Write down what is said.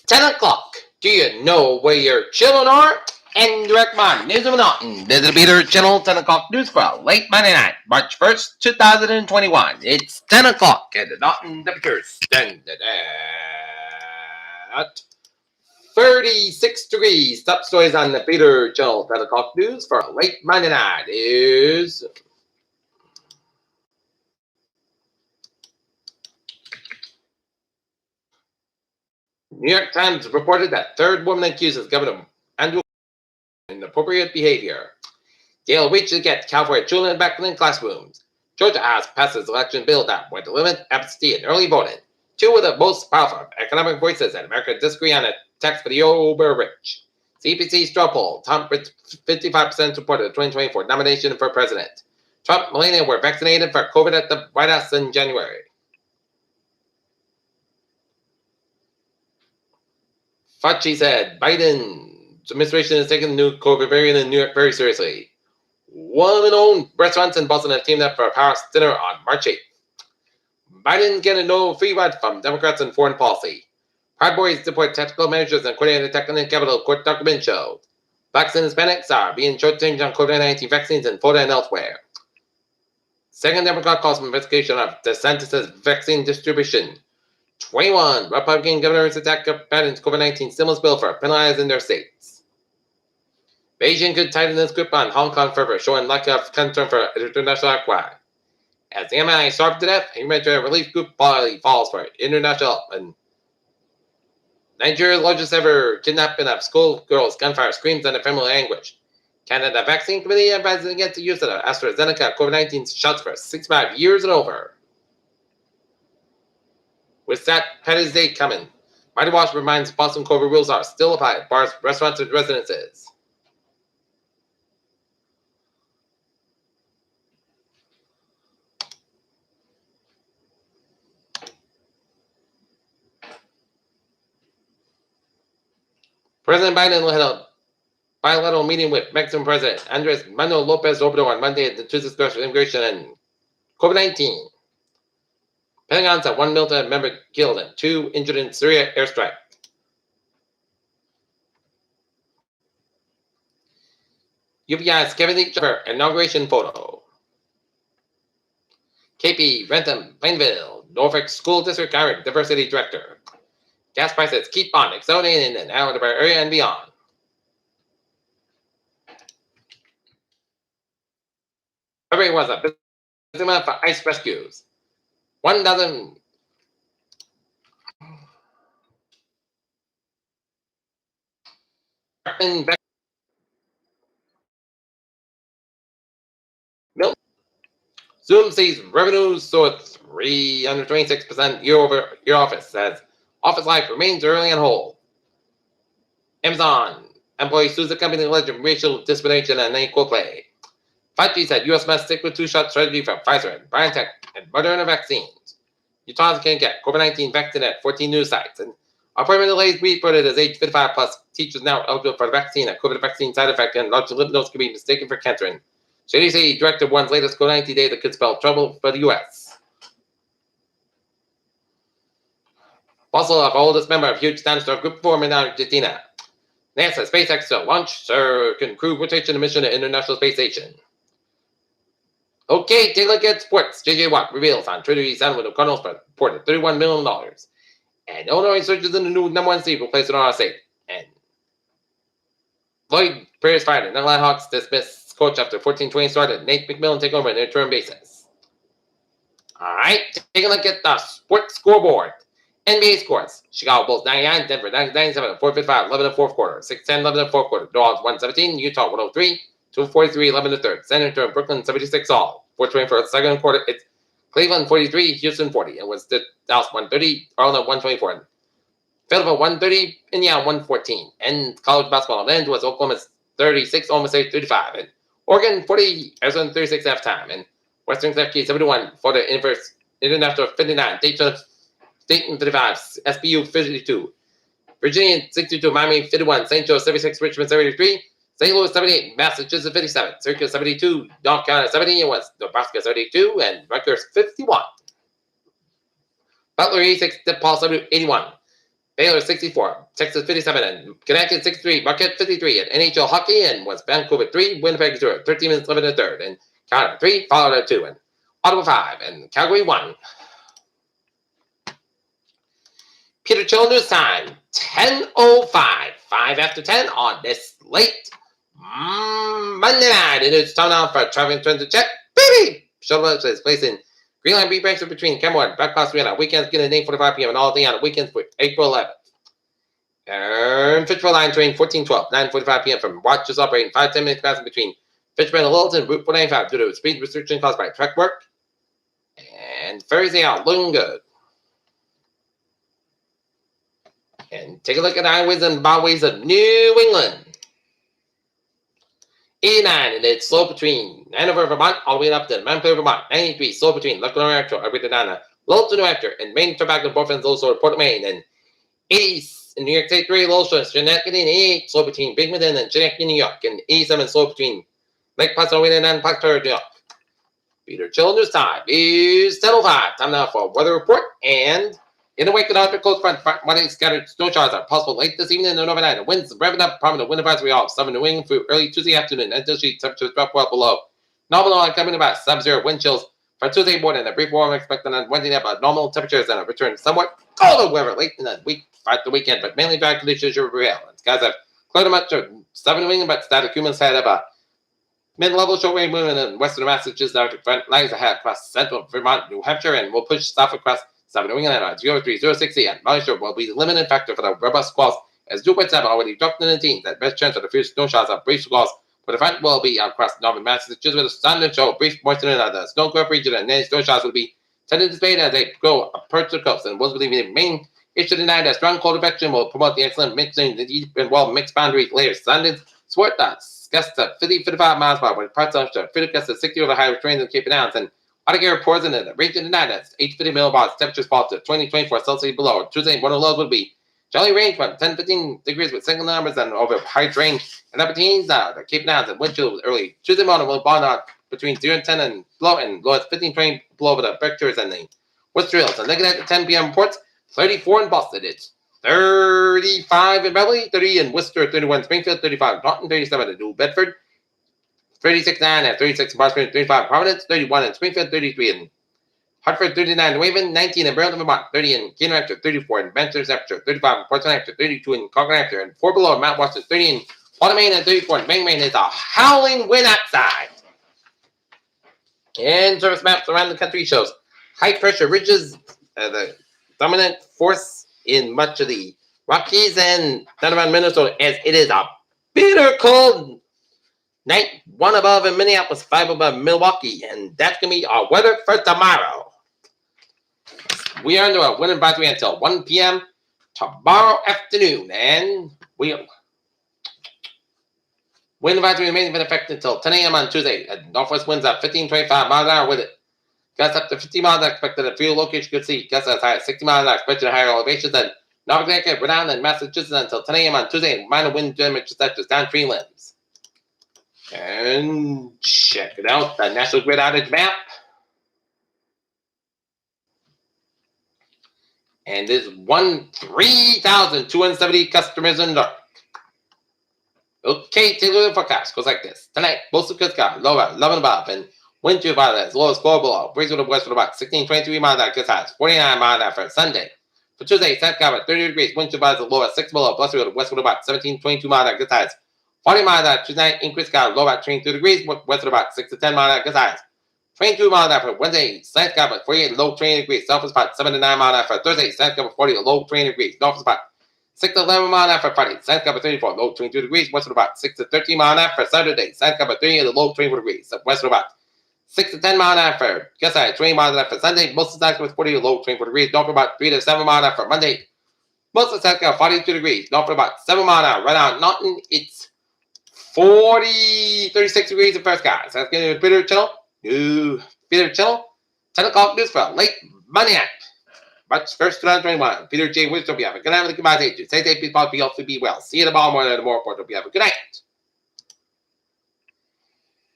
10 o'clock. Do you know where your children are? And direct my news of the mountain. This is Peter Channel 10 o'clock news for late Monday night, March 1st, 2021. It's 10 o'clock and the Norton temperature standing at 36 degrees. Top stories on the Peter Channel 10 o'clock news for late Monday night is... New York Times reported that third woman accuses Governor Andrew inappropriate behavior. Yale reached to get California children back in classrooms. Georgia has passed its election bill that would limit absentee and early voting. Two of the most powerful economic voices in America disagree on a tax for the uber-rich. CPC straw poll, Trump with 55% support of the 2024 nomination for president. Trump and Melania were vaccinated for COVID at the White House in January. Fauci said Biden's administration is taking the new COVID variant in New York very seriously. Woman-owned restaurants in Boston have teamed up for a Paris dinner on March 8th. Biden's getting no free ride from Democrats in foreign policy. Proud Boys deployed tactical measures and coordinated attack on the Capitol, court document showed. Blacks and Hispanics are being shortchanged on COVID-19 vaccines in Florida and elsewhere. Second Democrat calls for investigation of DeSantis' vaccine distribution. 21 Republican governors attack Biden's COVID-19 stimulus bill for penalizing their states. Beijing could tighten its grip on Hong Kong further, showing lack of concern for international outcry. As the MI starved to death, a humanitarian relief group body falls for international help. And Nigeria's largest ever kidnapping of schoolgirls, gunfire, screams, and family anguish. Canada Vaccine Committee advises against the use of the AstraZeneca COVID-19 shots for 65 years and over. With that, Patty's Day coming, Mighty Wash reminds Boston COVID rules are still applied at bars, restaurants, and residences. President Biden will have a bilateral meeting with Mexican President Andres Manuel Lopez Obrador on Monday to discuss immigration and COVID-19. Pentagon said one military member killed and 2 injured in Syria airstrike. UPI's Kevin Lee inauguration photo. KP, Rentham, Plainville, Norfolk School District hired diversity director. Gas prices keep on accelerating in the Alabama area and beyond. February was a busy month for ice rescues. 1,000 Zoom sees revenues soar 326% year-over-year. Office says office life remains early on hold. Amazon employee sues the company alleged racial discrimination and unequal pay. Fauci said U.S. must stick with 2-shot strategy for Pfizer and BioNTech and Moderna vaccines. Utahns can get COVID-19 vaccine at 14 news sites. And appointment delays reported as age 55 plus teachers now eligible for the vaccine. A COVID vaccine side effect and large lymph nodes can be mistaken for cancer. And CDC directed one's latest COVID-19 data could spell trouble for the U.S. Fossil of oldest member of huge dinosaur group form in Argentina. NASA SpaceX to launch can crew rotation mission to International Space Station. Okay, take a look at sports. J.J. Watt reveals on Trinity Sound with the Cardinals reported $31 million. And Illinois surges in the new number 1 seed will place it on our state. And Lloyd Prayers fired and Atlanta Hawks dismiss coach after 14-20 started. Nate McMillan take over on an interim basis. Alright, take a look at the sports scoreboard. NBA scores. Chicago Bulls 99, Denver 97, 455, 11 in the fourth quarter. 6-10, 11 in the fourth quarter. Dogs 117, Utah 103. 243, 11 to third. San Antonio, Brooklyn, 76 all. 420 for the second quarter. It's Cleveland 43, Houston 40. And was the Dallas 130, Orlando 124. Philadelphia 130, Indiana 114. And college basketball end was Oklahoma 36, Oklahoma State 35. And Oregon 40, Arizona 36 halftime. And Western Kentucky 71 for the International 59. Dayton 55, SBU 52. Virginia 62, Miami 51, St. Joe 76, Richmond 73. St. Louis 78, Massachusetts 57, Syracuse 72, North Carolina 70, and West Nebraska 72, and Rutgers 51. Butler 86, DePaul 81, Baylor 64, Texas 57, and Connecticut 63, Marquette 53, and NHL hockey, and was Vancouver 3, Winnipeg 0, 13 minutes left in the third, and Canada 3, Colorado 2, and Ottawa 5, and Calgary 1. Peter Children's time, 10:05, 5 after 10 on this late Monday night. And it's time now for traveling turn to check. Baby! Shuttle is placed in Greenland B branch between Canmore and Black Cross on weekends beginning at 8:45 p.m. and all day on weekends for April 11th. And Fitchburg line train 1412, 9:45 p.m. from watches operating 5-10 minute capacity between Fitchburg and Littleton, Route 495 due to speed restriction caused by track work. And Thursday out, looking good. And take a look at highways and byways of New England. 89, and it's slow between Hanover, Vermont, all the way up to Manitoba, Vermont. 93, slow between Lufkin, New Hampshire, everything down to Littleton, New Hampshire, and Maine, Tobacco, both ends, low slow to Port of Maine. And 80 in New York State, 3, low slow, Schenectady, and 88, slow between Binghamton and Schenectady, New York. And 87, slow between Lake Placid, and Proctor, New York. Peter Children's time is 10:05. Time now for a weather report. And in the wake of the Arctic cold front, Monday scattered snow showers are possible late this evening and overnight. And winds revving up, prominent wind advisory off. Southern New England through early Tuesday afternoon. Until sheet temperatures drop well below normal on coming about sub-zero wind chills for Tuesday morning. A brief warm expected on Wednesday night, but normal temperatures and a return somewhat colder weather late in the week throughout the weekend. But mainly dry conditions should prevail. And skies have cleared much of Southern New England, but static humans had of a mid-level short-wave movement in western Massachusetts. Arctic front lies ahead across central Vermont, New Hampshire, and will push south across Southern New England at 03060, and moisture will be the limiting factor for the robust squalls, as dew points have already dropped in the teens. At best chance of a few snow showers of brief squalls, but the front will be across northern Massachusetts with a sun and show brief moisture in the snow growth region, and then snow showers will be tended to fade as they go approach the coast. And will be the main issue tonight. A strong cold convection will promote the excellent mixing the deep and well mixed boundary layers. Sundays, swart dots, gusts of 50-55 miles per hour, with parts of 50 gusts of 60 over high trains and Cape Ann, and Arctic air pours into the region tonight at 850 millibars. Temperatures fall to 20-24 Celsius below. Tuesday, one of the lows will be jolly range from 10-15 degrees with single numbers and over high range and upper teens. The Cape Ann and wind chill early Tuesday morning will bond out between 0 and 10 and low at 15-20 below over the vectors and the west drills. And looking at the 10 p.m. reports, 34 in Boston. It's 35 in Beverly, 30 in Worcester, 31 in Springfield, 35 in Taunton, 37 in New Bedford, 36 9 at 36 in Boston, 35 in Providence, 31 in Springfield, 33 in Hartford, 39 in Waven, 19 in Burlington, Vermont, 30 in Keene, New Hampshire, 34 in Manchester, New Hampshire, 35 in Portsmouth, New Hampshire, 32 in Concord, New Hampshire, and 4 below in Mount Washington, 30 in Water, Maine, and 34 in Bang, Maine. It's a howling wind outside. And service maps around the country shows high pressure ridges, the dominant force in much of the Rockies and down around Minnesota, as it is a bitter cold night. 1 above in Minneapolis, 5 above Milwaukee, and that's going to be our weather for tomorrow. We are under a wind advisory until 1 p.m. tomorrow afternoon, and wind advisory remains in effect until 10 a.m. on Tuesday. Northwest winds at 15-25 miles an hour with it. Gusts up to 50 miles an hour expected at a few locations. You could see gusts as high as 60 miles an hour expected at higher elevations than North Connecticut, Rhode Island, and Massachusetts until 10 a.m. on Tuesday. Minor wind damage such as down tree limbs. And check it out, the National Grid outage map. And there's 3,270 customers in dark. Okay, take a look at the forecast. Goes like this. Tonight, most of the skies low at 11 above, and wind chill about as low as 4 below. Breeze with the west with about 16-23 miles an hour, gets high 49 miles an hour for Sunday. For Tuesday, sun sky at 30 degrees, wind chill about as low as 6 below. Blustery with the west with about 17-22 miles an hour, gets high 40 miles an hour. Tuesday, increased sky low at 22 degrees, west with about 6 to 10 miles an hour, gets high 22 miles an hour for Wednesday, sun sky at 48, low 20 degrees. South is about 7 to 9 miles an hour for Thursday, sun sky at 40, low 20 degrees. North is about 6 to 11 miles an hour for Friday, sun sky at 34, low 22 degrees. West is about 6 to 13 miles an hour for Saturday, sun sky at 30, low 24 degrees. West is about 6 to 10 miles an hour for guess I 20 miles an hour for Sunday. Most of the sun with 40, low 24 degrees. North about 3 to 7 miles an hour for Monday. Most of the sun sky 42 degrees. North about 7 miles an hour. Right now, Norton, it's 36 degrees in first sky. So that's going to be Peter Channel. Peter Channel. 10 o'clock news for late Monday night. March 1st, 2021. Peter J. Wisdom. Have a good night with the goodbye. Stay safe, be well. See you tomorrow morning at the more report. Have a good night.